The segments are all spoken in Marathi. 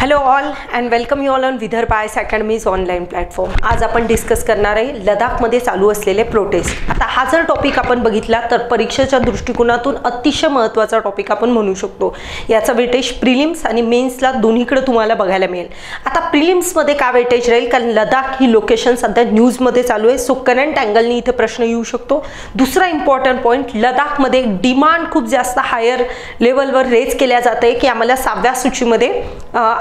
Hello all and welcome you all on Vidarbha IS academies online platform. आज आपण डिस्कस करणार आहे लडाखमध्ये चालू असलेले प्रोटेस्ट. आता हा जर टॉपिक आपण बघितला तर परीक्षेच्या दृष्टिकोनातून अतिशय महत्त्वाचा टॉपिक आपण म्हणू शकतो. याचा वेटेज प्रिलिम्स आणि मेन्सला दोन्हीकडे तुम्हाला बघायला मिळेल. आता प्रिलिम्समध्ये का वेटेज राहील, कारण लडाख ही लोकेशन सध्या न्यूजमध्ये चालू आहे, सो करंट अँगलनी इथे प्रश्न येऊ शकतो. दुसरा इम्पॉर्टंट पॉईंट, लडाखमध्ये डिमांड खूप जास्त हायर लेवलवर रेज केल्या जाते की आम्हाला 7व्या सूचीमध्ये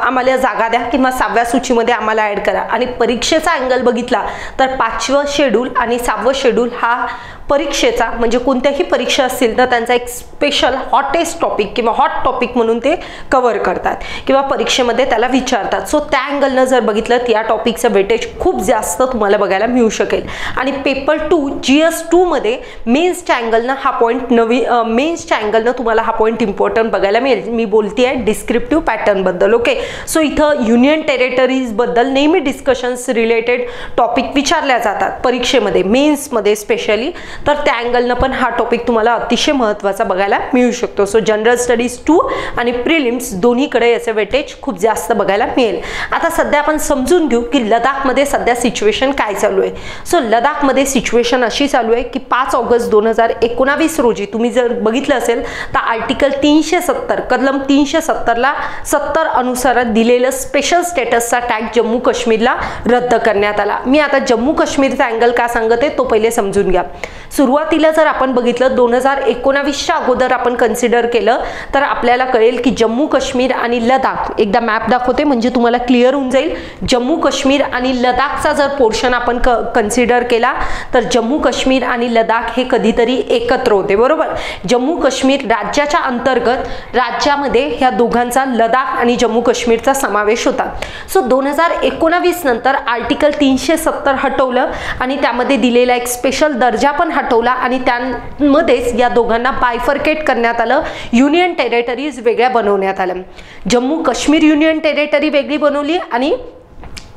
आम्हाला जागा द्या किंवा 7व्या सूचीमध्ये आम्हाला ॲड करा. आणि परीक्षेचा अँगल बघितला तर 5वं शेड्यूल आणि 7वं शेड्यूल हा परीक्षेचा म्हणजे कोणत्याही परीक्षा असतील तर त्यांचा एक स्पेशल हॉटेस्ट टॉपिक किंवा हॉट टॉपिक म्हणून ते कव्हर करतात किंवा परीक्षेमध्ये त्याला विचारतात. सो त्या अँगलनं जर बघितलं तर या टॉपिकचं वेटेज खूप जास्त तुम्हाला बघायला मिळू शकेल. आणि पेपर 2 GS2 मध्ये मेन्सच्या अँगलनं हा पॉईंट मेन्सच्या अँगलनं तुम्हाला हा पॉईंट इम्पॉर्टंट बघायला मिळेल. मी बोलते आहे डिस्क्रिप्टिव्ह पॅटर्नबद्दल. ओके, सो इथं युनियन टेरिटरीजबद्दल नेहमी डिस्कशन्स रिलेटेड टॉपिक विचारल्या जातात परीक्षेमध्ये, मेन्समध्ये स्पेशली. तर त्या अँगलनं पण हा टॉपिक तुम्हाला अतिशय महत्त्वाचा बघायला मिळू शकतो. सो जनरल स्टडीज 2 आणि प्रिलिम्स दोन्हीकडे याचे वेटेज खूप जास्त बघायला मिळेल. आता सध्या आपण समजून घेऊ की लडाखमध्ये सध्या सिच्युएशन काय चालू आहे. सो लडाखमध्ये सिच्युएशन अशी चालू आहे की 5 ऑगस्ट 2019 रोजी तुम्ही जर बघितलं असेल तर आर्टिकल 370 कलम 370ला 70 अनुसार दिलेलं स्पेशल स्टेटसचा टॅग जम्मू काश्मीरला रद्द करण्यात आला. मी आता जम्मू काश्मीरचा अँगल का सांगते तो पहिले समजून घ्या. सुरुवातीला जर आपण बघितलं 2019च्या अगोदर आपण कन्सिडर केलं तर आपल्याला कळेल की जम्मू काश्मीर आणि लडाख, एकदा मॅप दाखवते म्हणजे तुम्हाला क्लिअर होऊन जाईल. जम्मू काश्मीर आणि लडाखचा जर पोर्शन आपण कन्सिडर केला तर जम्मू काश्मीर आणि लडाख हे कधीतरी एकत्र होते, बरोबर. जम्मू काश्मीर राज्याच्या अंतर्गत राज्यामध्ये ह्या दोघांचा लडाख आणि जम्मू काश्मीरचा समावेश होता. सो 2019 नंतर आर्टिकल 370 हटवलं आणि त्यामध्ये दिलेला एक स्पेशल दर्जा पण हटवला आणि त्यामध्येच या दोघांना बायफर्केट करण्यात आलं. युनियन टेरिटरीज वेगळ्या बनवण्यात आलं. जम्मू काश्मीर युनियन टेरिटरी वेगळी बनवली आणि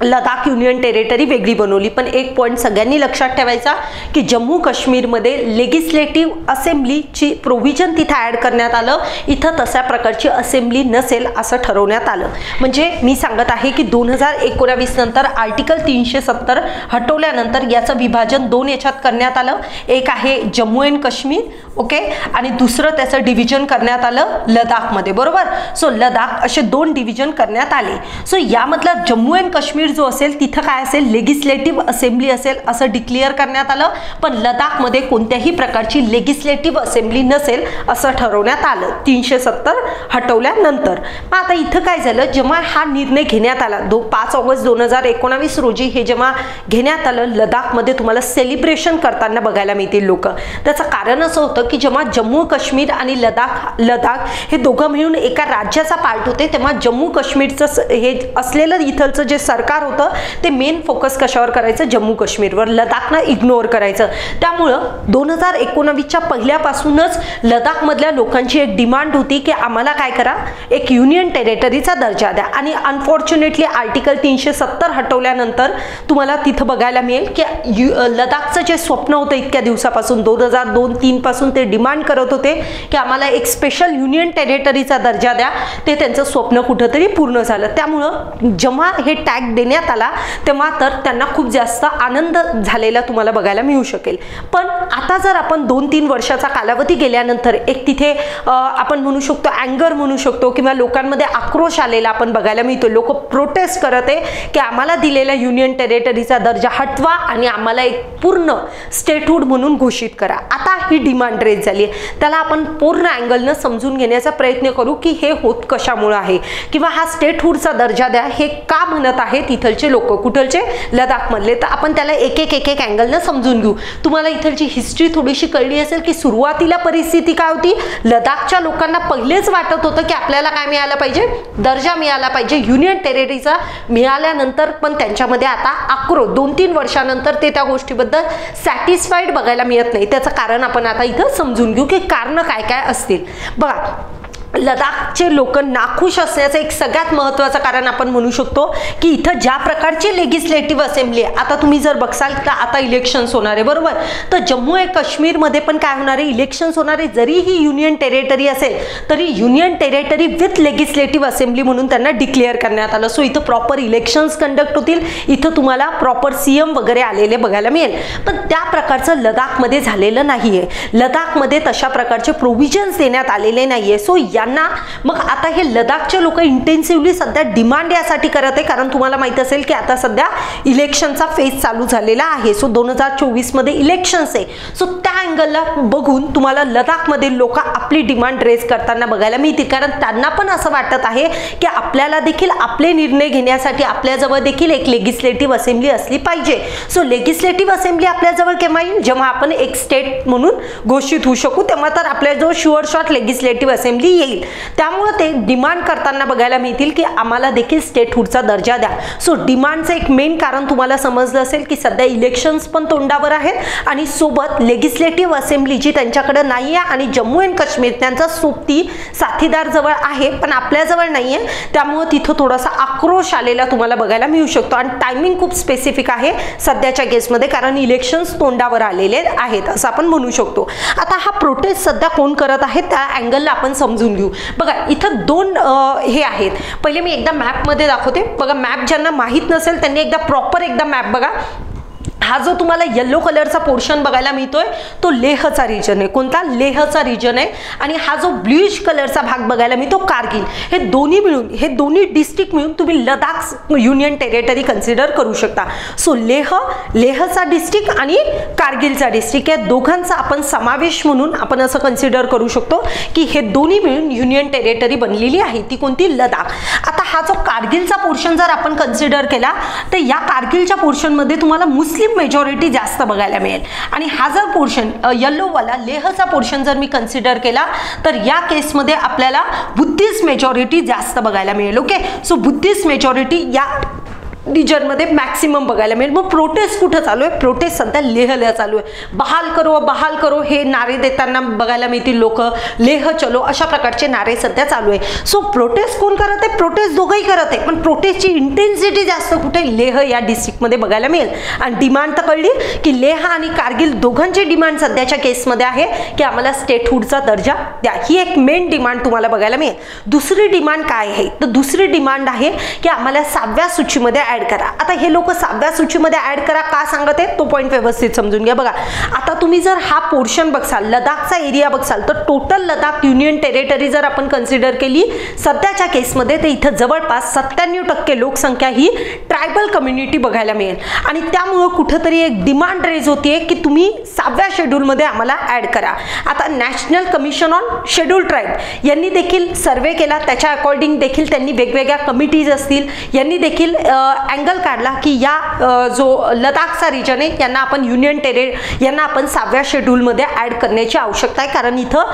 लडाख युनियन टेरिटरी वेगळी बनवली. पण एक पॉईंट सगळ्यांनी लक्षात ठेवायचा की जम्मू काश्मीरमध्ये लेजिस्लेटिव्ह असेंब्लीची प्रोव्हिजन तिथे ॲड करण्यात आलं. इथं तशा प्रकारची असेंब्ली नसेल असं ठरवण्यात आलं. म्हणजे मी सांगत आहे की 2019 नंतर आर्टिकल 370 हटवल्यानंतर याचं विभाजन 2 याच्यात करण्यात आलं. एक आहे जम्मू अँड काश्मीर, ओके, आणि दुसरं त्याचं डिव्हिजन करण्यात आलं लडाखमध्ये, बरोबर. सो लडाख असे 2 डिव्हिजन करण्यात आले. सो यामधला जम्मू अँड काश्मीर जो असेल तिथं काय असेल, लेजिस्लेटिव्ह असेंब्ली असेल असं डिक्लेअर करण्यात आलं. पण लडाखमध्ये कोणत्याही प्रकारची लेजिस्लेटिव्ह असेंब्ली नसेल असं ठरवण्यात आलं 370 हटवल्यानंतर. मग आता इथं काय झालं, जेव्हा हा निर्णय घेण्यात आला 5 ऑगस्ट 2019 रोजी हे जेव्हा घेण्यात आलं, लडाखमध्ये तुम्हाला सेलिब्रेशन करताना बघायला मिळतील लोक. त्याचं कारण असं होतं की जेव्हा जम्मू काश्मीर आणि लडाख हे दोघं मिळून एका राज्याचा पार्ट होते तेव्हा जम्मू काश्मीरचं हे असलेलं इथलचं जे सरकार होतं ते मेन फोकस कशावर करायचं, जम्मू काश्मीरवर, लडाखना इग्नोर करायचं. त्यामुळं 2019च्या पहिल्यापासूनच लडाखमधल्या लोकांची एक डिमांड होती की आम्हाला काय करा, एक युनियन टेरिटरीचा दर्जा द्या. आणि अनफॉर्च्युनेटली आर्टिकल 370 हटवल्यानंतर तुम्हाला तिथं बघायला मिळेल की लडाखचं जे स्वप्न होतं इतक्या दिवसापासून 2002-03 पासून ते डिमांड करत होते की आम्हाला एक स्पेशल युनियन टेरिटरीचा दर्जा द्या, ते त्यांचं स्वप्न कुठंतरी पूर्ण झालं. त्यामुळं जेव्हा हे टॅग देण्यात आला तेव्हा तर त्यांना खूप जास्त आनंद झालेला तुम्हाला बघायला मिळू शकेल. पण आता जर आपण 2-3 वर्षाचा कालावधी गेल्यानंतर एक तिथे आपण म्हणू शकतो अँगर म्हणू शकतो किंवा लोकांमध्ये आक्रोश आलेला आपण बघायला मिळतो. लोक प्रोटेस्ट करत आहे की आम्हाला दिलेला युनियन टेरिटरीचा दर्जा हटवा आणि आम्हाला एक पूर्ण स्टेटहुड म्हणून घोषित करा. आता ही डिमांड रेज झाली आहे. त्याला आपण पूर्ण अँगलनं समजून घेण्याचा प्रयत्न करू की हे होत कशामुळे आहे किंवा हा स्टेटहुडचा दर्जा द्या हे का म्हणत आहेत इथलचे लोक, कुठलचे, लडाखमधले. तर आपण त्याला एक अँगलनं समजून घेऊ. तुम्हाला इथलची हिस्ट्री थोडीशी कळली असेल की सुरुवातीला परिस्थिती काय होती. लडाखच्या लोकांना पहिलेच वाटत होतं की आपल्याला काय मिळालं पाहिजे, दर्जा मिळाला पाहिजे युनियन टेरिटरीचा. मिळाल्यानंतर पण त्यांच्यामध्ये आता आक्रोश 2-3 वर्षानंतर ते त्या गोष्टीबद्दल सॅटिस्फाईड बघायला मिळत नाही. त्याचं कारण आपण आता इथं समजून घेऊ की कारण काय काय असतील. बघा, लडाखचे लोक नाखुश असण्याचं एक सगळ्यात महत्त्वाचं कारण आपण म्हणू शकतो की इथं ज्या प्रकारची लेजिस्लेटिव्ह असेंब्ली आहे, आता तुम्ही जर बघसाल तर आता इलेक्शन्स होणार आहे बरोबर, तर जम्मू आणि काश्मीरमध्ये पण काय होणार आहे, इलेक्शन्स होणार आहे. जरी ही युनियन टेरिटरी असेल तरी union territory with legislative assembly म्हणून त्यांना डिक्लेअर करण्यात आलं. सो इथं प्रॉपर इलेक्शन्स कंडक्ट होतील, इथं तुम्हाला प्रॉपर CM वगैरे आलेले बघायला मिळेल. पण त्या प्रकारचं लडाखमध्ये झालेलं नाहीये. लडाखमध्ये तशा प्रकारचे प्रोव्हिजन्स देण्यात आलेले नाहीये. सो यांना मग आता हे लडाखचे लोक इंटेन्सिव्हली सध्या डिमांड यासाठी करत आहे, कारण तुम्हाला माहित असेल की आता सध्या इलेक्शनचा फेज चालू झालेला आहे. सो 2024 मध्ये इलेक्शन्स आहे. सो त्या अँगलला बघून तुम्हाला लडाखमध्ये लोक आपली डिमांड रेज करताना बघायला मिळतील, कारण त्यांना पण असं वाटत आहे की आपल्याला देखील आपले निर्णय घेण्यासाठी आपल्याजवळ देखील एक लेजिस्लेटिव्ह असेंब्ली असली पाहिजे. सो लेजिस्लेटिव्ह असेंब्ली आपल्याजवळ केव्हा येईल, जेव्हा आपण एक स्टेट म्हणून घोषित होऊ शकू तेव्हा तर आपल्याजवळ शुअर शॉट लेजिस्लेटिव्ह असेंब्ली येईल. त्यामुळे ते डिमांड करताना बघायला मिळतील की आम्हाला देखील स्टेटहुडचा दर्जा द्या. सो डिमांडचं एक मेन कारण तुम्हाला समजलं असेल की सध्या इलेक्शन्स पण तोंडावर आहेत आणि सोबत लेजिस्लेटिव्ह असेंब्ली जी त्यांच्याकडे नाही आहे आणि जम्मू अँड काश्मीर त्यांचा सोबती साथीदार जवळ आहे पण आपल्याजवळ नाही आहे. त्यामुळे तिथं थोडासा आक्रोश आलेला तुम्हाला बघायला मिळू शकतो आणि टायमिंग खूप स्पेसिफिक आहे सध्याच्या केसमध्ये, कारण इलेक्शन्स तोंडावर आलेले आहेत असं आपण म्हणू शकतो. आता हा प्रोटेस्ट सध्या कोण करत आहे त्या अँगलला आपण समजून घेऊ. बघा इथं दोन हे आहेत. पहिले मी एकदा मॅपमध्ये दाखवते. बघा मॅप ज्यांना माहीत नसेल त्यांनी एकदा प्रॉपर एकदा मॅप बघा. हा जो तुम्हाला येलो कलरचा पोर्शन बघायला मिळतोय तो लेहचा रिजन आहे. कोणता? लेहचा रिजन आहे. आणि हा जो ब्लूइश कलरचा भाग बघायला मिळतो कारगिल. हे दोन्ही मिळून हे दोन्ही डिस्ट्रिक्ट मिळून तुम्ही लडाख युनियन टेरिटरी कन्सिडर करू शकता. सो लेहचा डिस्ट्रिक्ट आणि कारगिलचा डिस्ट्रिक्ट या दोघांचा आपण समावेश म्हणून आपण असं कन्सिडर करू शकतो की हे दोन्ही मिळून युनियन टेरिटरी बनलेली आहे. ती कोणती? लडाख. आता हा जो कारगिलचा पोर्शन जर आपण कन्सिडर केला तर या कारगिलच्या पोर्शनमध्ये तुम्हाला मुस्लिम मेजॉरिटी जास्त बघायला मिळेल. आणि हा जर पोर्शन येल्लोवाला लेहचा पोर्शन जर मी कन्सिडर केला तर या केसमध्ये आपल्याला बुद्धिस्ट मेजॉरिटी जास्त बघायला मिळेल. ओके, सो बुद्धिस्ट मेजॉरिटी या रिजनमध्ये मॅक्सिमम बघायला मिळेल. मग प्रोटेस्ट कुठं चालू आहे? प्रोटेस्ट सध्या लेहला चालू आहे. बहाल करो हे नारे देताना बघायला मिळतील लोक. लेह चलो अशा प्रकारचे नारे सध्या चालू आहे. सो प्रोटेस्ट कोण करत आहे? प्रोटेस्ट दोघंही करत आहे, पण प्रोटेस्टची इंटेन्सिटी जास्त कुठे? लेह या डिस्ट्रिक्टमध्ये बघायला मिळेल. आणि डिमांड तर कळली की लेह आणि कारगिल दोघांची डिमांड सध्याच्या केसमध्ये आहे की आम्हाला स्टेटहुडचा दर्जा द्या. ही एक मेन डिमांड तुम्हाला बघायला मिळेल. दुसरी डिमांड काय आहे? तर दुसरी डिमांड आहे की आम्हाला 7व्या सूचीमध्ये ऍड करा. आता हे लोक 7व्या सूचीमध्ये ऍड करा का सांगत आहेत तो पॉइंट व्यवस्थित समजून घ्या. बघा आता तुम्ही जर हा पोर्शन बघसाल, लडाखचा एरिया बघसाल, तर टोटल लडाख युनियन टेरिटरी जर आपण कन्सिडर केली सध्याच्या केसमध्ये तर इथं जवळपास 97% लोकसंख्या ही ट्रायबल कम्युनिटी बघायला मिळेल. आणि त्यामुळे कुठेतरी एक डिमांड रेज होतीये की तुम्ही 7व्या शेड्यूलमध्ये आम्हाला ऍड करा. आता national commission on schedule tribe यांनी देखील सर्वे केला. त्याच्या अकॉर्डिंग देखील त्यांनी वेगवेगळ्या कमिटीज असतील यांनी देखील अँगल काढला की या जो लडाखचा रिजन आहे यांना आपण यांना आपण 7व्या शेड्यूलमध्ये ऍड करण्याची आवश्यकता आहे, कारण इथं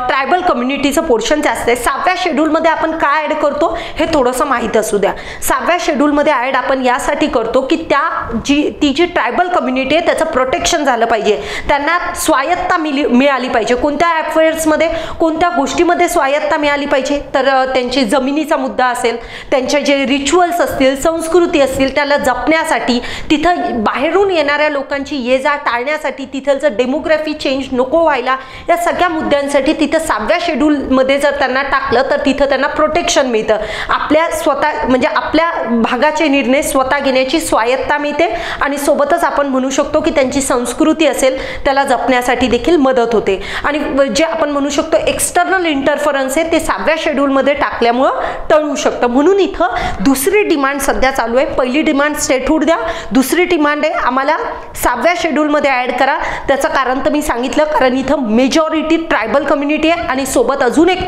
ट्रायबल कम्युनिटीचं पोर्शन जास्त आहे. 7व्या शेड्यूलमध्ये आपण काय ऍड करतो हे थोडंसं माहीत असू द्या. 7व्या शेड्यूलमध्ये ऍड आपण यासाठी करतो की ती जी ट्रायबल कम्युनिटी आहे त्याचं प्रोटेक्शन झालं पाहिजे, त्यांना स्वायत्ता मिळाली पाहिजे. कोणत्या अफेअर्समध्ये कोणत्या गोष्टीमध्ये स्वायत्ता मिळाली पाहिजे? तर त्यांची जमिनीचा मुद्दा असेल, त्यांच्या जे रिच्युअल्स असतील, संस्कृती असतील त्याला जपण्यासाठी, तिथं बाहेरून येणाऱ्या लोकांची ये जा टाळण्यासाठी, तिथलचं डेमोग्राफी चेंज नको व्हायला, या सगळ्या मुद्द्यांसाठी तिथं 7व्या शेड्यूलमध्ये जर त्यांना टाकलं तर तिथं त्यांना प्रोटेक्शन मिळतं. आपल्या स्वतः म्हणजे आपल्या भागाचे निर्णय स्वतः घेण्याची स्वायत्ता मिळते आणि सोबतच आपण म्हणू शकतो की त्यांची संस्कृती असेल त्याला जपण्यासाठी देखील मदत होते. आणि जे आपण म्हणू शकतो एक्सटर्नल इंटरफरन्स आहे ते 7व्या शेड्यूलमध्ये टाकल्यामुळं टळू शकतं. म्हणून इथं दुसरी डिमांड सध्या चालू आहे. पहिली डिमांड स्टेटहुड द्या, दुसरी डिमांड आहे आम्हाला 7व्या शेड्यूलमध्ये ऍड करा. त्याचं कारण तर मी सांगितलं, कारण इथं मेजॉरिटी ट्रायबल कम्युनिटी आहे आणि सोबत अजून एक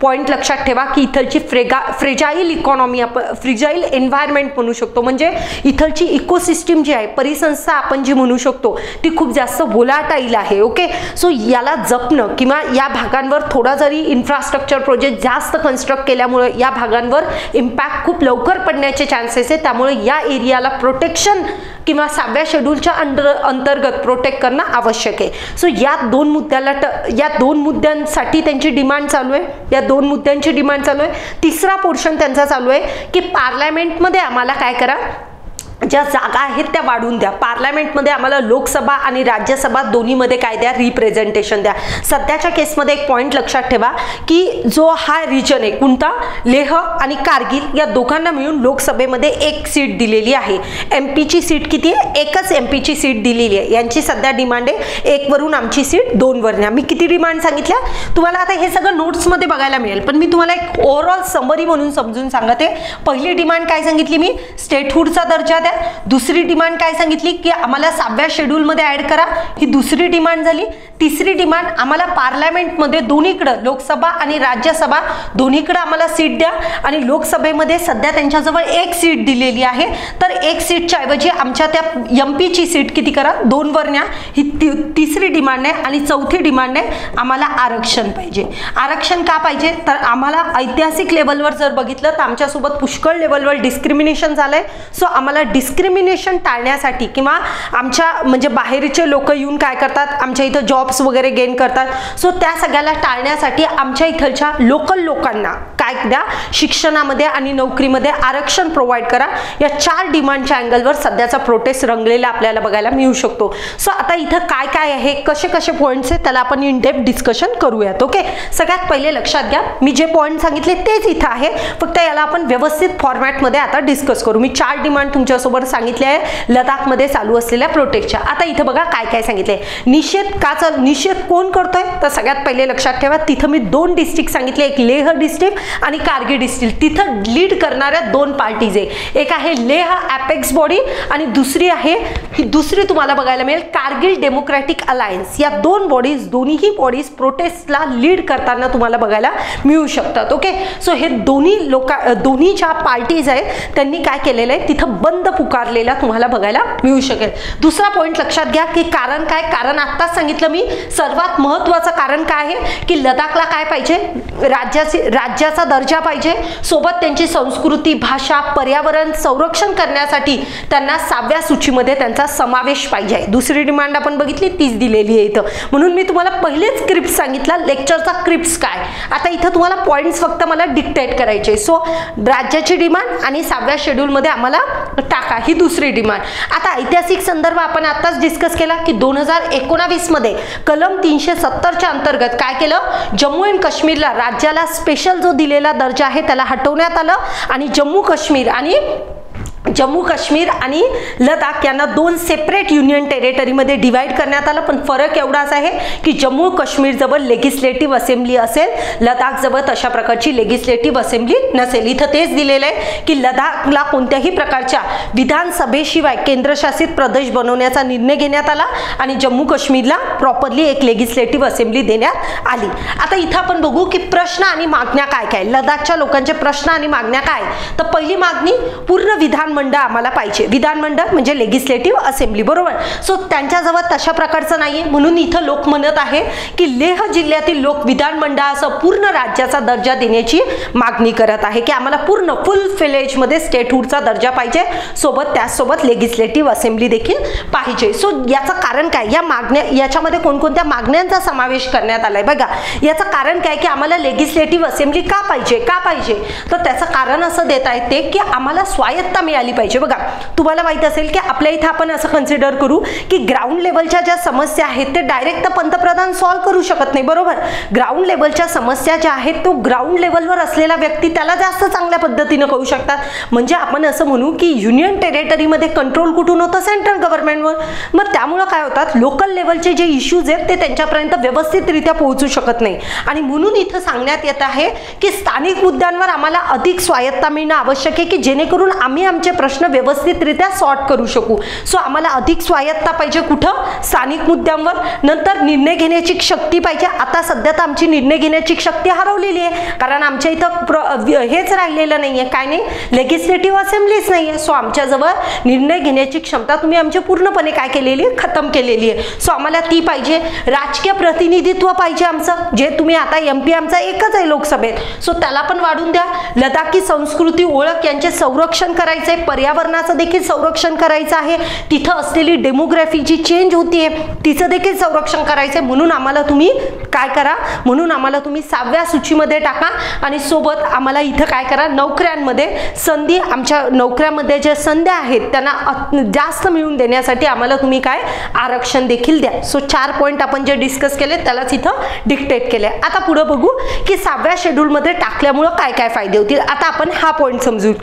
पॉइंट लक्षात ठेवा की इथलची फ्रेजाईल इकॉनॉमी, फ्रेजाईल एन्व्हायरमेंट म्हणू शकतो, म्हणजे इथलची इकोसिस्टीम जी आहे, परिसंस्था आपण जी म्हणू शकतो ती खूप जास्त वोलाटाईल आहे. ओके, सो याला जपणं किंवा या भागांवर थोडा जरी इन्फ्रास्ट्रक्चर प्रोजेक्ट जास्त कन्स्ट्रक्ट केल्यामुळे या भागांवर इम्पॅक्ट खूप लवकर पडण्याचे चान्सेस चान्सेस आहे, त्यामुळे या एरियाला प्रोटेक्शन किंवा 7व्या शेड्यूलच्या अंतर्गत प्रोटेक्ट करणं आवश्यक आहे. सो या दोन मुद्द्यांसाठी त्यांची डिमांड चालू आहे, या 2 मुद्द्यांची डिमांड चालू आहे. तिसरा पोर्शन त्यांचा चालू आहे की पार्लमेंटमध्ये आम्हाला काय करा, ज्या जागा आहेत त्या वाढवून द्या. पार्लमेंटमध्ये आम्हाला लोकसभा आणि राज्यसभा दोन्हीमध्ये काय द्या, रिप्रेझेंटेशन द्या. सध्याच्या केसमध्ये एक पॉईंट लक्षात ठेवा की जो हा रिजन आहे कोणता, लेह आणि कारगिल, या दोघांना मिळून लोकसभेमध्ये 1 सीट दिलेली आहे. एमपीची सीट किती आहे, 1च एमपीची सीट दिलेली आहे. यांची सध्या डिमांड आहे 1 वरून आमची सीट 2 वर न्या. मी किती डिमांड सांगितल्या तुम्हाला, आता हे सगळं नोट्समध्ये बघायला मिळेल, पण मी तुम्हाला एक ओव्हरऑल समरी म्हणून समजून सांगते. पहिली डिमांड काय सांगितली मी, स्टेटहुडचा दर्जा द्या. दुसरी डिमांड काय सांगितली की आम्हाला 7व्या शेड्यूल मध्ये ऍड करा, ही दुसरी डिमांड झाली. तिसरी डिमांड आम्हाला पार्लमेंटमध्ये दोन्हीकडे लोकसभा आणि राज्यसभा दोन्हीकडे आम्हाला सीट द्या. आणि लोकसभेमध्ये सध्या त्यांच्याजवळ 1 सीट दिलेली आहे, तर 1 सीटच्या ऐवजी आमच्या त्या एमपीची सीट किती करा, 2 वर न्या. ही तिसरी डिमांड आहे. आणि चौथी डिमांड आहे आम्हाला आरक्षण पाहिजे. आरक्षण का पाहिजे, तर आम्हाला ऐतिहासिक लेवलवर जर बघितलं तर आमच्यासोबत पुष्कळ लेवलवर डिस्क्रिमिनेशन झालंय. सो आम्हाला डिस्क्रिमिनेशन टाळण्यासाठी किंवा आमच्या म्हणजे बाहेरचे लोक येऊन काय करतात, आमच्या इथं जॉब्स वगैरे गेन करतात. सो त्या सगळ्याला टाळण्यासाठी आमच्या इथलच्या लोकल लोकांना काय द्या, शिक्षणामध्ये आणि नोकरीमध्ये आरक्षण प्रोव्हाइड करा. या 4 डिमांडच्या अँगलवर सध्याचा प्रोटेस्ट रंगलेला आपल्याला बघायला मिळू शकतो. सो आता इथं काय काय आहे, कसे कसे पॉईंट्स आहेत, त्याला आपण इन डेप्थ डिस्कशन करूयात. ओके, सगळ्यात पहिले लक्षात घ्या मी जे पॉईंट सांगितले तेच इथं आहे, फक्त याला आपण व्यवस्थित फॉर्मॅटमध्ये आता डिस्कस करू. मी 4 डिमांड तुमच्यासोबत सांगितले आहे लडाखमध्ये चालू असलेल्या प्रोटेस्टच्या. आता इथं बघा काय काय सांगितले. निषेध कोण करतोय, तर सगळ्यात पहिले लक्षात ठेवा तिथं मी 2 डिस्ट्रिक्ट सांगितले, एक लेह डिस्ट्रिक्ट आणि कारगिल डिस्ट्रिक्ट. तिथं लीड करणाऱ्या 2 पार्टीज आहे, एक आहे लेह अपेक्स बॉडी आणि दुसरी तुम्हाला बघायला मिळेल कारगिल डेमोक्रॅटिक अलायन्स. या 2 बॉडीज, दोन्ही बॉडीज प्रोटेस्टला लीड करताना तुम्हाला बघायला मिळू शकतात. ओके, सो हे दोन्ही ज्या पार्टीज आहेत त्यांनी काय केलेलं आहे, तिथं बंद पुकारलेला तुम्हाला बघायला मिळू शकेल. दुसरा पॉइंट लक्षात घ्या की कारण काय, कारण आत्ताच सांगितलं मी, सर्वात महत्त्वाचं कारण काय आहे की लडाखला काय पाहिजे, राज्याचा दर्जा पाहिजे, सोबत त्यांची संस्कृती, भाषा, पर्यावरण संरक्षण करण्यासाठी त्यांना 7व्या सूचीमध्ये त्यांचा समावेश पाहिजे. दुसरी डिमांड आपण बघितली तीच दिलेली आहे इथं. म्हणून मी तुम्हाला पहिलेच क्रिप्स सांगितला, लेक्चरचा क्रिप्स काय. आता इथं तुम्हाला पॉइंट्स फक्त मला डिक्टेट करायचे. सो राज्याची डिमांड आणि 7व्या शेड्यूलमध्ये आम्हाला टाका, ही दुसरी डिमांड. आता ऐतिहासिक संदर्भ आपण आताच डिस्कस केला की 2019 मध्ये कलम 370च्या अंतर्गत काय केलं, जम्मू अँड काश्मीरला राज्याला स्पेशल जो दिलेला दर्जा आहे त्याला हटवण्यात आलं आणि जम्मू काश्मीर आणि लडाख यांना 2 सेपरेट युनियन टेरिटरीमध्ये डिवाइड करण्यात आलं. पण फरक एवढाच आहे की जम्मू काश्मीर जवळ लेजिस्लेटिव्ह असेंब्ली असेल, लडाख जवळ तशा प्रकारची लेजिस्लेटिव्ह असेंब्ली नसेल. इथं तेच दिलेलं आहे की लडाखला कोणत्याही प्रकारच्या विधानसभेशिवाय केंद्रशासित प्रदेश बनवण्याचा निर्णय घेण्यात आला आणि जम्मू काश्मीरला प्रॉपरली एक लेजिस्लेटिव्ह असेंब्ली देण्यात आली. आता इथं आपण बघू की प्रश्न आणि मागण्या काय काय, लडाखच्या लोकांचे प्रश्न आणि मागण्या काय. तर पहिली मागणी, पूर्ण विधानमंडळ आम्हाला पाहिजे. विधानमंडळ म्हणजे लेजिस्लेटिव्ह असेंब्ली, बरोबर. सो त्यांच्याजवळ तशा प्रकारचं नाहीये, म्हणून इथं लोक म्हणत आहे की लेह जिल्ह्यातील लोक विधानमंडळासह पूर्ण राज्याचा दर्जा देण्याची मागणी करत आहे की आम्हाला पूर्ण फुल फ्लेज मध्ये स्टेटहुडचा दर्जा पाहिजे, त्यासोबत लेजिस्लेटिव्ह असेंब्ली देखील पाहिजे. सो याचं कारण काय, या मागण्या याच्यामध्ये कोणकोणत्या मागण्यांचा समावेश करण्यात आलाय बघा. याचं कारण काय की आम्हाला लेजिस्लेटिव्ह असेंब्ली का पाहिजे, तर त्याचं कारण असं देता येते की आम्हाला स्वायत्ता मिळाली पाहिजे. बघा, तुम्हाला माहित असेल की आपल्या इथं आपण असं कन्सिडर करू की ग्राउंड लेवलच्या ज्या समस्या आहेत ते डायरेक्ट पंतप्रधान सॉल्व्ह करू शकत नाही, बरोबर. ग्राउंड लेवलच्या समस्या ज्या आहेत तो ग्राउंड लेवलवर असलेला व्यक्ती त्याला जास्त चांगल्या पद्धतीने करू शकतात. म्हणजे आपण असं म्हणू की युनियन टेरिटरीमध्ये कंट्रोल कुठून होतं, सेंट्रल गव्हर्नमेंटवर. मग त्यामुळे काय होतात, लोकल लेवलचे जे इश्यूज आहेत ते त्यांच्यापर्यंत व्यवस्थितरित्या पोहोचू शकत नाही. आणि म्हणून इथं सांगण्यात येत आहे की स्थानिक मुद्द्यांवर आम्हाला अधिक स्वायत्ता मिळणं आवश्यक आहे की जेणेकरून आम्ही आमचे प्रश्न व्यवस्थितरित्या सॉर्ट करू शकू. सो आम्हाला अधिक स्वायत्ता पाहिजे कुठं, स्थानिक मुद्द्यांवर. नंतर निर्णय घेण्याची शक्ती पाहिजे. आता सध्या तर आमची निर्णय घेण्याची शक्ती हरवलेली आहे, कारण आमच्या इथं हेच राहिलेलं नाहीये, काय नाही, लेजिस्लेटिव्ह असेंब्लीच नाहीये. सो आमच्याजवळ निर्णय घेण्याची क्षमता तुम्ही आमची पूर्णपणे काय केलेली आहे, खतम केलेली आहे. सो आम्हाला ती पाहिजे. राजकीय प्रतिनिधित्व पाहिजे आमचं, जे तुम्ही आता MP आमचा एकच आहे लोकसभेत, सो त्याला पण वाढून द्या. लडाखी संस्कृती, ओळख यांचे संरक्षण करायचे, पर्यावरणाचं देखील संरक्षण करायचं आहे, तिथं असलेली डेमोग्राफी जी चेंज होतीये तिचं देखील संरक्षण करायचं आहे. म्हणून आम्हाला तुम्ही काय करा, म्हणून आम्हाला तुम्ही 6व्या सूचीमध्ये टाका आणि सोबत आम्हाला इथं काय करा, नोकऱ्यांमध्ये संधी, आमच्या नोकऱ्यामध्ये ज्या संधी आहेत त्यांना जास्त मिळवून देण्यासाठी आम्हाला तुम्ही काय आरक्षण देखील द्या. सो 4 पॉइंट आपण जे डिस्कस केले त्यालाच इथं डिक्टेट केले. आता पुढे बघू की 6व्या शेड्यूलमध्ये टाकल्यामुळं काय काय फायदे होतील. आता आपण हा पॉइंट समजू.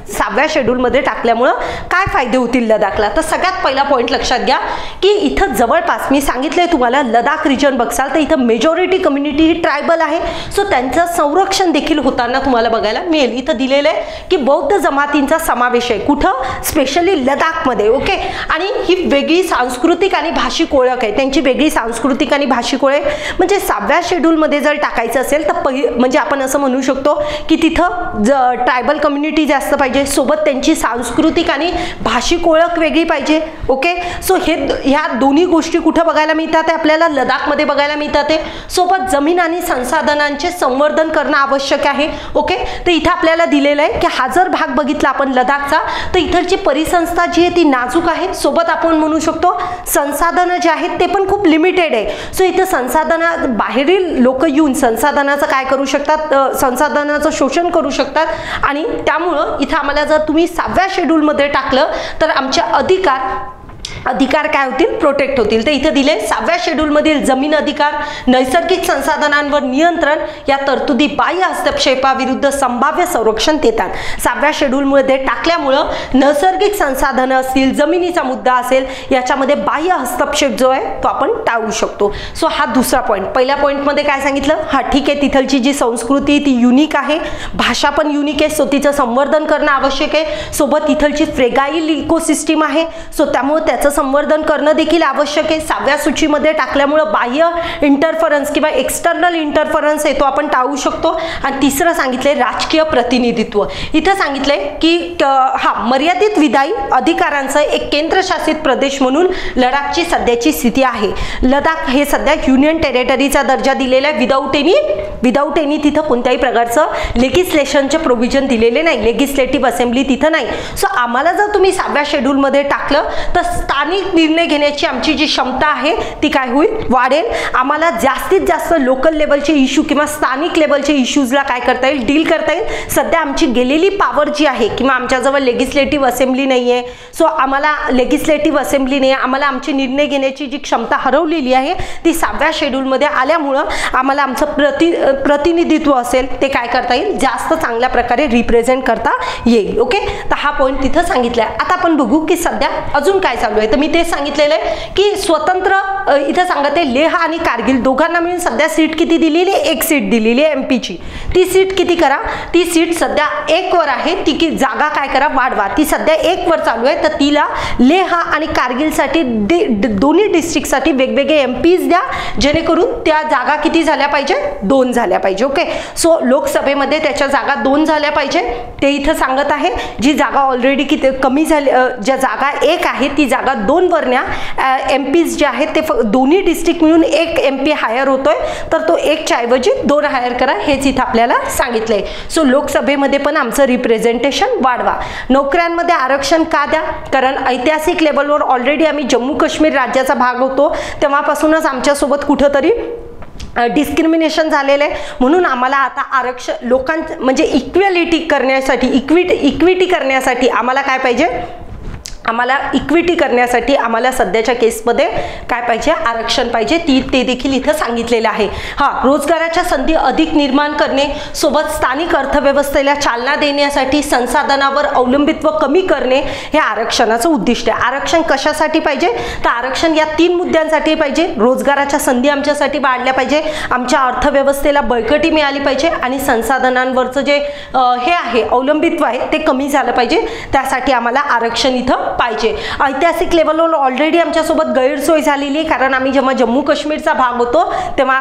6व्या शेड्यूलमध्ये टाकल्यामुळं काय फायदे होतील लडाखला. तर सगळ्यात पहिला पॉईंट लक्षात घ्या की इथं जवळपास मी सांगितलंय तुम्हाला लडाख रिजन बघसाल तर इथं मेजॉरिटी कम्युनिटी ही ट्रायबल आहे. सो त्यांचं संरक्षण देखील होताना तुम्हाला बघायला मिळेल. इथं दिलेलं आहे की बौद्ध जमातींचा समावेश आहे कुठं, स्पेशली लडाखमध्ये. ओके, आणि ही वेगळी सांस्कृतिक आणि भाषिक ओळख आहे, त्यांची वेगळी सांस्कृतिक आणि भाषिक ओळख. म्हणजे 6व्या शेड्यूलमध्ये जर टाकायचं असेल तर म्हणजे आपण असं म्हणू शकतो की तिथं ट्रायबल कम्युनिटी जास्त पाहिजे, सोबत त्यांची सांस्कृतिक आणि भाषिक ओळख वेगळी पाहिजे. ओके, सो ह्या दोन्ही गोष्टी कुठे बघायला मिळतात, आपल्याला लडाखमध्ये बघायला मिळतात. सोबत जमीन आणि संसाधनांचे संवर्धन करणं आवश्यक आहे. ओके, तर इथं आपल्याला दिलेलं आहे की हा जर भाग बघितला आपण लडाखचा तर इथलची परिसंस्था जी आहे ती नाजूक आहे. सोबत आपण म्हणू शकतो संसाधनं जे आहेत ते पण खूप लिमिटेड आहे. सो इथं संसाधना बाहेरील लोक येऊन संसाधनाचं काय करू शकतात, संसाधनाचं शोषण करू शकतात आणि त्यामुळं इथं आम्हाला जर तुम्ही 6व्या शेड्यूलमध्ये टाकलं तर आमचे अधिकार काय होतील, प्रोटेक्ट होतील. तर इथे दिले 6व्या शेड्यूलमधील जमीन अधिकार, नैसर्गिक संसाधनांवर नियंत्रण या तरतुदी बाह्य हस्तक्षेपाविरुद्ध संभाव्य संरक्षण देतात. 6व्या शेड्यूलमध्ये टाकल्यामुळं नैसर्गिक संसाधनं असतील, जमिनीचा मुद्दा असेल, याच्यामध्ये बाह्य हस्तक्षेप जो आहे तो आपण टाळू शकतो. सो हा दुसरा पॉईंट. पहिल्या पॉईंटमध्ये काय सांगितलं, हा ठीक आहे तिथलची जी संस्कृती ती युनिक आहे, भाषा पण युनिक आहे, सो तिचं संवर्धन करणं आवश्यक आहे. सोबत तिथलची फ्रेगाईल इकोसिस्टीम आहे, सो त्यामुळे त्याचं संवर्धन करणं देखील आवश्यक आहे. 6व्या सूचीमध्ये टाकल्यामुळं बाह्य इंटरफरन्स किंवा एक्सटर्नल इंटरफरन्स आहे तो आपण टाळू शकतो. आणि तिसरं सांगितलंय राजकीय प्रतिनिधित्व. इथं सांगितलंय की हा मर्यादित विधायी अधिकारांचा एक केंद्रशासित प्रदेश म्हणून लडाखची सध्याची स्थिती आहे. लडाख हे सध्या युनियन टेरिटरीचा दर्जा दिलेला आहे. विदाऊट एनी तिथं कोणत्याही प्रकारचं लेगिस्लेशनचे प्रोव्हिजन दिलेले नाही, लेगिस्लेटिव्ह असेंब्ली तिथं नाही. सो आम्हाला जर तुम्ही 6व्या शेड्यूलमध्ये टाकलं तर स्थानिक निर्णय घेण्याची आमची जी क्षमता आहे ती काय होईल, वाढेल. आम्हाला जास्तीत जास्त लोकल लेवलचे इश्यू किंवा स्थानिक लेवलचे इश्यूजला काय करता येईल, डील करता येईल. सध्या आमची गेलेली पॉवर जी आहे किंवा आमच्याजवळ लेगिस्लेटिव्ह असेंब्ली नाही आहे, सो आम्हाला लेगिस्लेटिव्ह असेंब्ली नाही, आम्हाला आमची निर्णय घेण्याची जी क्षमता हरवलेली आहे ती 6व्या शेड्यूलमध्ये आल्यामुळं आम्हाला आमचं प्रतिनिधित्व असेल ते काय करता येईल, जास्त चांगल्या प्रकारे रिप्रेझेंट करता येईल. ओके, तर हा पॉईंट तिथं सांगितला आहे. आता आपण बघू की सध्या अजून काय चालू आहे. तर मी ते सांगितलेलं आहे की स्वतंत्र इथं सांगते लेह आणि कारगिल दोघांना मिळून सध्या सीट किती दिलेली, 1 सीट दिलेली आहे एमपीची. ती सीट किती करा, ती सीट सध्या 1 वर आहे, ती जागा काय करा वाढवा. ती सध्या 1 वर चालू आहे, तर तिला लेह आणि कारगिलसाठी दोन्ही डिस्ट्रिक्टसाठी वेगवेगळे एमपीज द्या, जेणेकरून त्या जागा किती झाल्या पाहिजे, 2 झाल्या पाहिजे. ओके, सो लोकसभेमध्ये त्याच्या जागा 2 झाल्या पाहिजे ते इथं सांगत आहे. जी जागा ऑलरेडी किती कमी झाली, ज्या जागा 1 आहे ती जागा 2 वर न्या. एमपीज जे आहेत ते दोन्ही डिस्ट्रिक्ट मिळून 1 एमपी हायर होतोय, तर तो 1च्या ऐवजी 2 हायर करा, हेच इथं आपल्याला सांगितलंय. सो लोकसभेमध्ये पण आमचं रिप्रेझेंटेशन वाढवा. नोकऱ्यांमध्ये आरक्षण का द्या, कारण ऐतिहासिक लेवलवर ऑलरेडी आम्ही जम्मू काश्मीर राज्याचा भाग होतो, तेव्हापासूनच आमच्यासोबत कुठंतरी डिस्क्रिमिनेशन झालेलं आहे. म्हणून आम्हाला आता आरक्षण लोकांचं म्हणजे इक्वेलिटी करण्यासाठी, इक्विटी करण्यासाठी आम्हाला काय पाहिजे, आम्हाला इक्विटी करण्यासाठी आम्हाला सध्याच्या केसमध्ये काय पाहिजे, आरक्षण पाहिजे. ते देखील इथं सांगितलेलं आहे. रोजगाराच्या संधी अधिक निर्माण करणे, सोबत स्थानिक अर्थव्यवस्थेला चालना देण्यासाठी संसाधनावर अवलंबित्व कमी करणे हे आरक्षणाचं उद्दिष्ट आहे. आरक्षण कशासाठी पाहिजे, तर आरक्षण या 3 मुद्द्यांसाठी पाहिजे. रोजगाराच्या संधी आमच्यासाठी वाढल्या पाहिजे, आमच्या अर्थव्यवस्थेला बळकटी मिळाली पाहिजे आणि संसाधनांवरचं जे हे आहे अवलंबित्व आहे ते कमी झालं पाहिजे. त्यासाठी आम्हाला आरक्षण इथं पाहिजे. ऐतिहासिक लेवलवर ऑलरेडी आमच्यासोबत गैरसोय झालेली आहे, कारण आम्ही जेव्हा जम्मू काश्मीरचा भाग होतो तेव्हा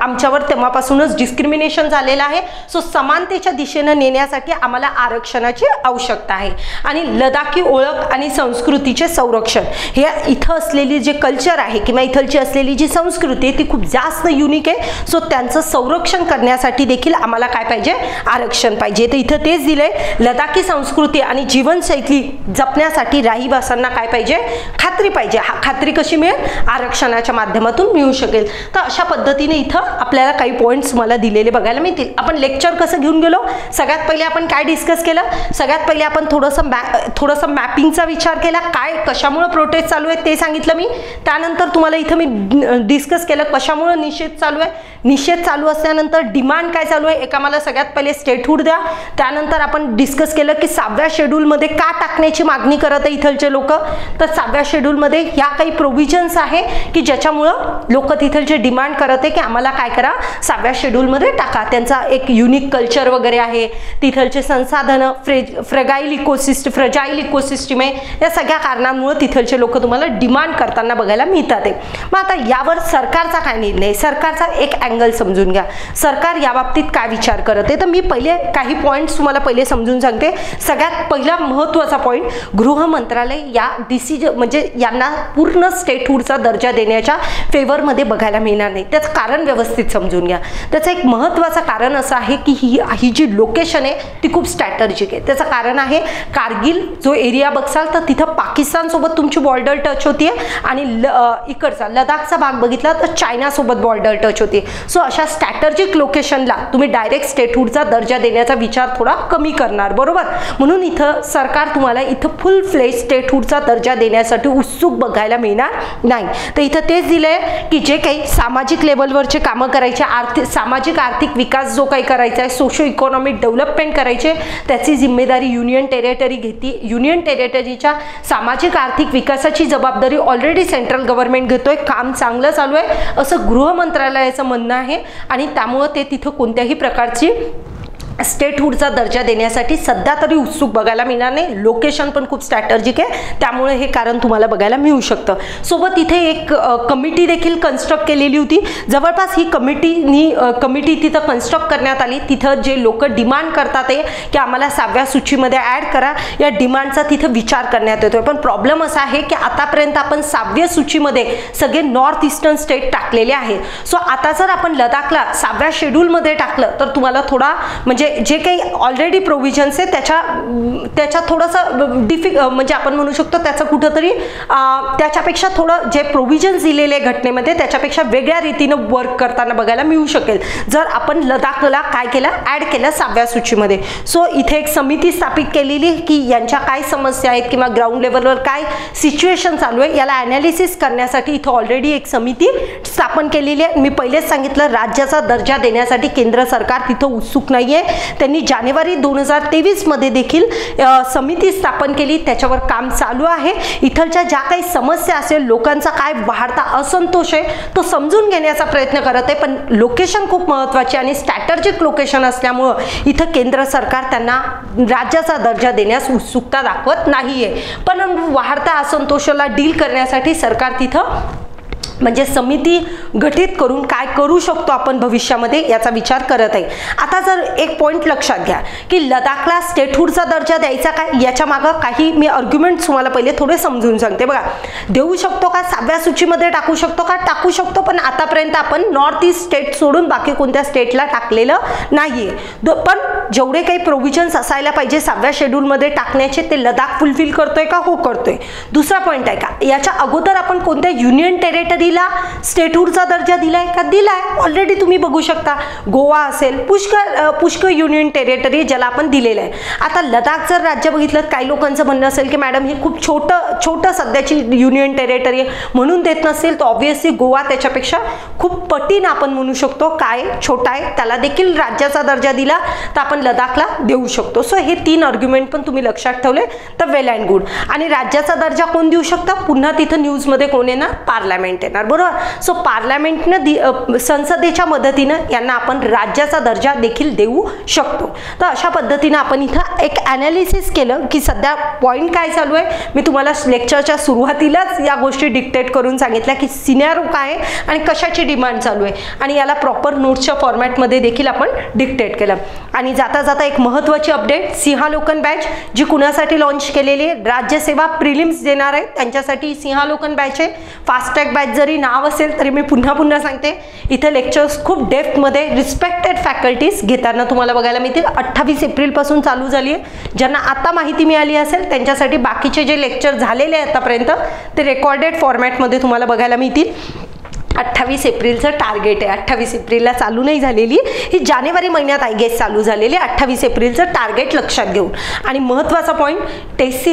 आमच्यावर तेव्हापासूनच डिस्क्रिमिनेशन झालेलं आहे. सो समानतेच्या दिशेनं नेण्यासाठी आम्हाला आरक्षणाची आवश्यकता आहे. आणि लडाखी ओळख आणि संस्कृतीचे संरक्षण, हे इथं असलेली जे कल्चर आहे किंवा इथलची असलेली जी संस्कृती आहे ती खूप जास्त युनिक आहे. सो त्यांचं संरक्षण करण्यासाठी देखील आम्हाला काय पाहिजे, आरक्षण पाहिजे. तर इथं तेच दिलंय, लडाखी संस्कृती आणि जीवनशैली जपण्यासाठी रहिवाशांना काय पाहिजे, खात्री पाहिजे. खात्री कशी मिळेल, आरक्षणाच्या माध्यमातून मिळू शकेल. तर अशा पद्धतीने इथं आपल्याला काही पॉइंट्स मला दिलेले बघायला मिळतील. आपण लेक्चर कसं घेऊन गेलो, सगळ्यात पहिले आपण काय डिस्कस केलं, सगळ्यात पहिले आपण थोडंसं मॅपिंगचा विचार केला, काय कशामुळे प्रोटेस्ट चालू आहे ते सांगितलं मी. त्यानंतर तुम्हाला इथं मी डिस्कस केलं कशामुळे निषेध चालू आहे. निषेध चालू असल्यानंतर डिमांड काय चालू आहे, एक आम्हाला सगळ्यात पहिले स्टेटहूड द्या. त्यानंतर आपण डिस्कस केलं की 7व्या शेड्यूलमध्ये का टाकण्याची मागणी करत आहे इथलचे लोक. तर 7व्या शेड्यूलमध्ये ह्या काही प्रोव्हिजन्स आहे की ज्याच्यामुळं लोक तिथलचे डिमांड करत आहे की आम्हाला काय करा, 7व्या शेड्यूलमध्ये टाका. त्यांचा एक युनिक कल्चर वगैरे आहे, तिथलचे संसाधनं फ्रजाईल इकोसिस्टम आहे. या सगळ्या कारणांमुळे तिथलचे लोक तुम्हाला डिमांड करताना बघायला मिळतात आहे. मग आता यावर सरकारचा काय निर्णय, सरकारचा एक अँगल समजून घ्या. सरकार या बाबतीत काय विचार करत आहे. तर मी पहिले काही पॉईंट्स तुम्हाला पहिले समजून सांगते. सगळ्यात पहिला महत्त्वाचा पॉईंट, गृह मंत्रालय या म्हणजे यांना पूर्ण स्टेटहूडचा दर्जा देण्याच्या फेवरमध्ये बघायला मिळणार नाही. त्याचं कारण व्यवस्थित समजून घ्या. त्याचं एक महत्त्वाचं कारण असं आहे की ही जी लोकेशन आहे ती खूप स्ट्रॅटर्जिक आहे. त्याचं कारण आहे, कारगिल जो एरिया बघसाल तर तिथं पाकिस्तानसोबत तुमची बॉर्डर टच होतीये आणि इकडचा लडाखचा भाग बघितला तर चायनासोबत बॉर्डर टच होते. सो अशा स्ट्रॅटर्जिक लोकेशनला तुम्ही डायरेक्ट स्टेटहूडचा दर्जा देण्याचा विचार थोडा कमी करणार, बरोबर. म्हणून इथं सरकार तुम्हाला इथं फुल फ्लेज स्टेटहूडचा दर्जा देण्यासाठी उत्सुक बघायला मिळणार नाही. तर इथं तेच दिलंय की जे काही सामाजिक लेवलवरचे कामं करायचे, सामाजिक आर्थिक विकास जो काही करायचा आहे, सोशो इकॉनॉमिक डेव्हलपमेंट करायचे, त्याची जिम्मेदारी युनियन टेरिटरी घेते. युनियन टेरिटरीच्या सामाजिक आर्थिक विकासाची जबाबदारी ऑलरेडी सेंट्रल गव्हर्नमेंट घेतोय. काम चांगलं चालू आहे असं गृह मंत्रालयाचं म्हणणं आहे आणि त्यामुळे ते तिथं कोणत्याही प्रकारची स्टेटहूडचा दर्जा देण्यासाठी सध्या तरी उत्सुक बघायला मिळणार नाही. लोकेशन पण खूप स्ट्रॅटर्जिक आहे, त्यामुळे हे कारण तुम्हाला बघायला मिळू शकतं. सोबत इथे एक कमिटी देखील कन्स्ट्रक्ट केलेली होती. जवळपास ही कमिटी तिथं कन्स्ट्रक्ट करण्यात आली. तिथं जे लोक डिमांड करतात आहे की आम्हाला 7व्या सूचीमध्ये ॲड करा, या डिमांडचा तिथं विचार करण्यात येतोय. पण प्रॉब्लेम असा आहे की आतापर्यंत आपण 7व्या सूचीमध्ये सगळे नॉर्थ ईस्टर्न स्टेट टाकलेले आहेत. सो आता जर आपण लडाखला 7व्या शेड्यूलमध्ये टाकलं तर तुम्हाला थोडा म्हणजे जे काही ऑलरेडी प्रोव्हिजन्स आहे त्याच्या थोडंसं म्हणजे आपण म्हणू शकतो त्याचं कुठंतरी त्याच्यापेक्षा थोडं जे प्रोव्हिजन्स दिलेले घटनेमध्ये त्याच्यापेक्षा वेगळ्या रीतीनं वर्क करताना बघायला मिळू शकेल जर आपण लडाखला काय केलं, ॲड केलं 7व्या सूचीमध्ये. सो इथे एक समिती स्थापित केलेली की यांच्या काय समस्या आहेत किंवा ग्राउंड लेवलवर काय सिच्युएशन चालू आहे याला ॲनालिसिस करण्यासाठी इथं ऑलरेडी एक समिती स्थापन केलेली आहे. मी पहिलेच सांगितलं राज्याचा दर्जा देण्यासाठी केंद्र सरकार तिथं उत्सुक नाही आहे. त्यांनी जानेवारी 2023 मध्ये देखील समिती स्थापन केली, त्याच्यावर काम चालू आहे. इथलच्या ज्या काही समस्या असेल, लोकांचा काय वाढता असंतोष आहे तो समजून घेण्याचा प्रयत्न करत आहे. पण लोकेशन खूप महत्त्वाची आणि स्ट्रॅटर्जिक लोकेशन असल्यामुळं इथं केंद्र सरकार त्यांना राज्याचा दर्जा देण्यास उत्सुकता दाखवत नाहीये. पण वाढत्या असंतोषाला डील करण्यासाठी सरकार तिथं म्हणजे समिती गठीत करून काय करू शकतो आपण भविष्यामध्ये याचा विचार करत आहे. आता जर एक पॉइंट लक्षात घ्या की लडाखला स्टेटहूडचा दर्जा द्यायचा काय, याच्या मागं काही मी आर्ग्युमेंट्स तुम्हाला पहिले थोडे समजून सांगते. बघा, देऊ शकतो का 7व्या सूचीमध्ये टाकू शकतो का, टाकू शकतो. पण आतापर्यंत आपण नॉर्थ ईस्ट स्टेट सोडून बाकी कोणत्या स्टेटला टाकलेलं नाहीये. पण जेवढे काही प्रोव्हिजन्स असायला पाहिजे 7व्या शेड्यूलमध्ये टाकण्याचे ते लडाख फुलफिल करतोय का, हो करतोय. दुसरा पॉइंट आहे का, याच्या अगोदर आपण कोणत्या युनियन टेरिटरी स्टेटहूडचा दर्जा दिलाय का, दिलाय. ऑलरेडी तुम्ही बघू शकता गोवा असेल, पुष्कळ युनियन टेरिटरी ज्याला आपण दिलेलं आहे. आता लडाख जर राज्य बघितलं, काही लोकांचं म्हणणं असेल की मॅडम हे खूप छोटं सध्याची युनियन टेरिटरी म्हणून देत नसेल तर ऑब्व्हियसली गोवा त्याच्यापेक्षा खूप पटीने आपण म्हणू शकतो काय छोटा आहे, त्याला देखील राज्याचा दर्जा दिला तर आपण आपण लडाखला देऊ शकतो. सो हे 3 आर्ग्युमेंट पण तुम्ही लक्षात ठेवले तर वेल अँड गुड. आणि राज्याचा दर्जा कोण देऊ शकतं? पुन्हा तिथं न्यूजमध्ये कोण येणार? पार्लमेंट येणार, बरोबर. सो पार्लमेंटनं संसदेच्या मदतीनं यांना आपण राज्याचा दर्जा देखील देऊ शकतो. तर अशा पद्धतीनं आपण इथं एक ॲनालिसिस केलं की सध्या पॉईंट काय चालू आहे. मी तुम्हाला लेक्चरच्या सुरुवातीलाच या गोष्टी डिक्टेट करून सांगितल्या की सिनेरिओ काय आहे आणि कशाची डिमांड चालू आहे, आणि याला प्रॉपर नोट्सच्या फॉर्मॅटमध्ये देखील आपण डिक्टेट केलं. आणि जाता जाता एक महत्त्वाची अपडेट, सिंहालोकन बॅच जी कुणासाठी लॉन्च केलेली आहे, राज्यसेवा प्रिलिम्स देणार आहे त्यांच्यासाठी सिंहालोकन बॅच आहे. फास्ट ट्रॅक बॅच जरी नाव असेल तरी मी पुन्हा सांगते, इथे लेक्चर्स खूप डेप्थमध्ये रिस्पेक्टेड फॅकल्टीज घेताना तुम्हाला बघायला मिळतील. 28 एप्रिलपासून चालू झाली आहे. ज्यांना आता माहिती मिळाली असेल त्यांच्यासाठी बाकीचे जे लेक्चर झालेले आहेत आतापर्यंत ते रेकॉर्डेड फॉर्मॅटमध्ये तुम्हाला बघायला मिळतील. 28 एप्रिलचं टार्गेट आहे. 28 एप्रिलला चालू नाही झालेली, ही जानेवारी महिन्यात आय गेस चालू झालेली. 28 एप्रिलचं टार्गेट लक्षात घेऊन. आणि महत्त्वाचा पॉईंट, टेस्ट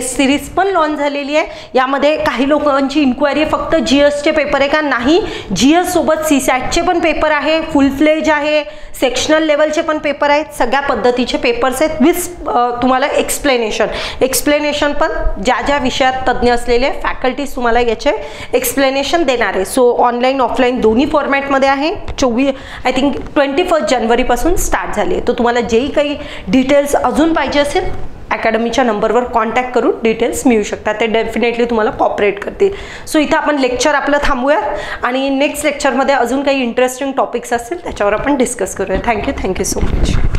सिरीज पण लॉन्च झालेली आहे. यामध्ये काही लोकांची इन्क्वायरी फक्त GSचे पेपर आहे का? नाही, GS सोबत CSATचे पण पेपर आहे, फुल फ्लेज आहे, सेक्शनल लेवलचे पण पेपर आहेत, सगळ्या पद्धतीचे पेपर्स आहेत विथ तुम्हाला एक्सप्लेनेशन पण ज्या विषयात तज्ज्ञ असलेले फॅकल्टीज तुम्हाला याचे एक्सप्लेनेशन देणार आहे. सो ऑनलाईन ऑफलाईन दोन्ही फॉर्मॅटमध्ये आहे. 21 जानेवारीपासून स्टार्ट झाली आहे. तर तुम्हाला जेही काही डिटेल्स अजून पाहिजे असेल अकॅडमीच्या नंबरवर कॉन्टॅक्ट करून डिटेल्स मिळू शकतात. ते डेफिनेटली तुम्हाला कॉपरेट करतील. सो इथं आपण लेक्चर आपलं थांबूया आणि नेक्स्ट लेक्चरमध्ये अजून काही इंटरेस्टिंग टॉपिक्स असतील त्याच्यावर आपण डिस्कस करूया. Thank you so much.